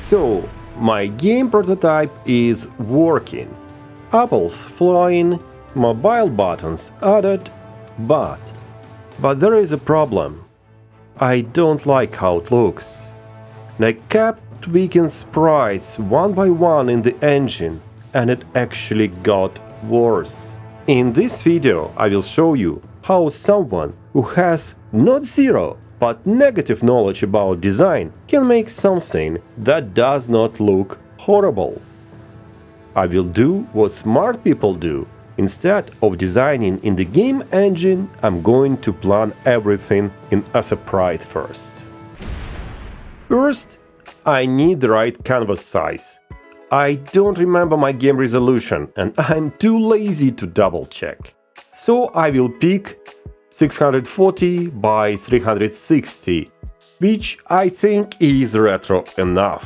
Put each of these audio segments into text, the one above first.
So, my game prototype is working. Apples flying, mobile buttons added, but there is a problem. I don't like how it looks. I kept tweaking sprites one by one in the engine, and it actually got worse. In this video I will show you how someone who has not zero but negative knowledge about design can make something that does not look horrible. I will do what smart people do. Instead of designing in the game engine, I'm going to plan everything in Aseprite first. First, I need the right canvas size. I don't remember my game resolution and I'm too lazy to double check. So I will pick 640 by 360, which I think is retro enough.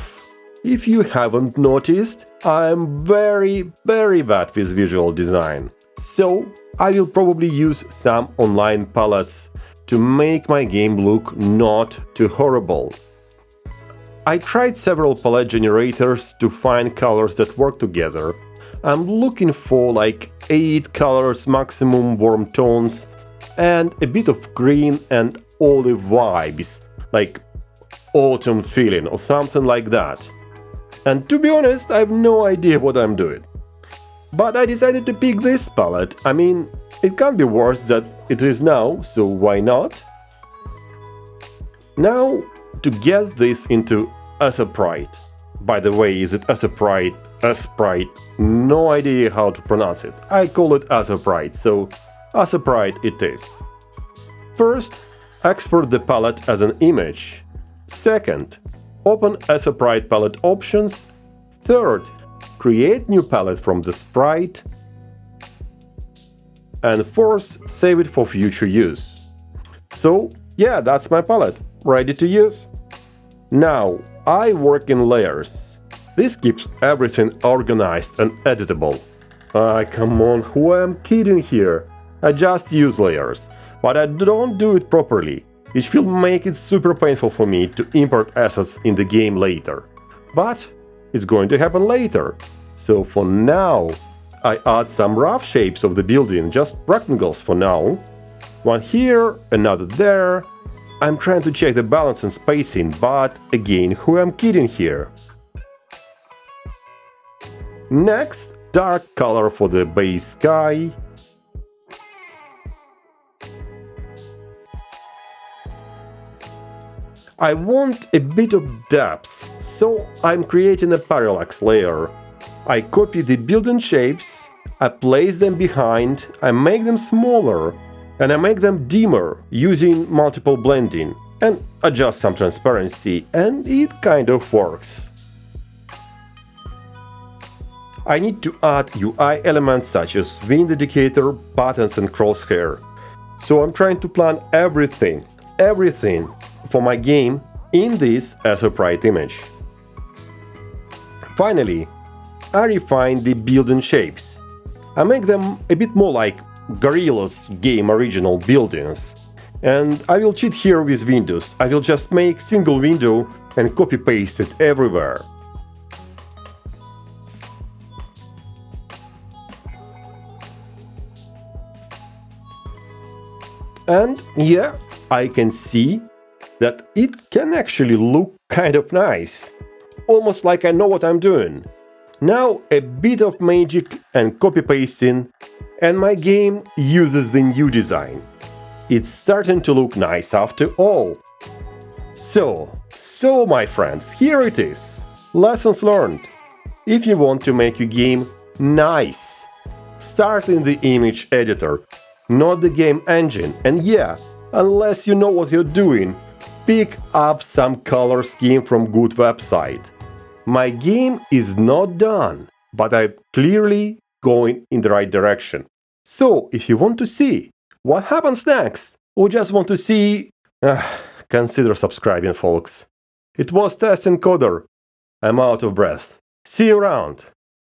If you haven't noticed, I'm very bad with visual design. So I will probably use some online palettes to make my game look not too horrible. I tried several palette generators to find colors that work together. I'm looking for like 8 colors maximum warm tones and a bit of green and olive vibes, like autumn feeling or something like that. And to be honest, I have no idea what I'm doing. But I decided to pick this palette. I mean, it can't be worse than it is now, so why not? Now, to get this into Aseprite. By the way, is it Aseprite? Aseprite? No idea how to pronounce it. I call it Aseprite, so Aseprite it is. First, export the palette as an image. Second, open Aseprite palette options. Third, create new palette from the sprite. And fourth, save it for future use. So, yeah, that's my palette, ready to use. Now, I work in layers. This keeps everything organized and editable. Come on, who am I kidding here? I just use layers, but I don't do it properly, which will make it super painful for me to import assets in the game later. But it's going to happen later. So for now, I add some rough shapes of the building, just rectangles for now. One here, another there. I'm trying to check the balance and spacing, but again, who am I kidding here? Next, dark color for the base sky. I want a bit of depth, so I'm creating a parallax layer. I copy the building shapes, I place them behind, I make them smaller, and I make them dimmer using multiple blending, and adjust some transparency, and it kind of works. I need to add UI elements such as wind indicator, buttons and crosshair. So I'm trying to plan everything for my game in this Aseprite image. Finally, I refine the building shapes. I make them a bit more like Gorilla's game original buildings. And I will cheat here with windows. I will just make single window and copy paste it everywhere. And yeah, I can see that it can actually look kind of nice. Almost like I know what I'm doing. Now a bit of magic and copy pasting and my game uses the new design. It's starting to look nice after all. So my friends, here it is. Lessons learned. If you want to make your game nice, start in the image editor, not the game engine. And yeah, unless you know what you're doing, pick up some color scheme from good website. My game is not done, but I'm clearly going in the right direction. So, if you want to see what happens next, or just want to see, consider subscribing, folks. It was Test Encoder. I'm out of breath. See you around.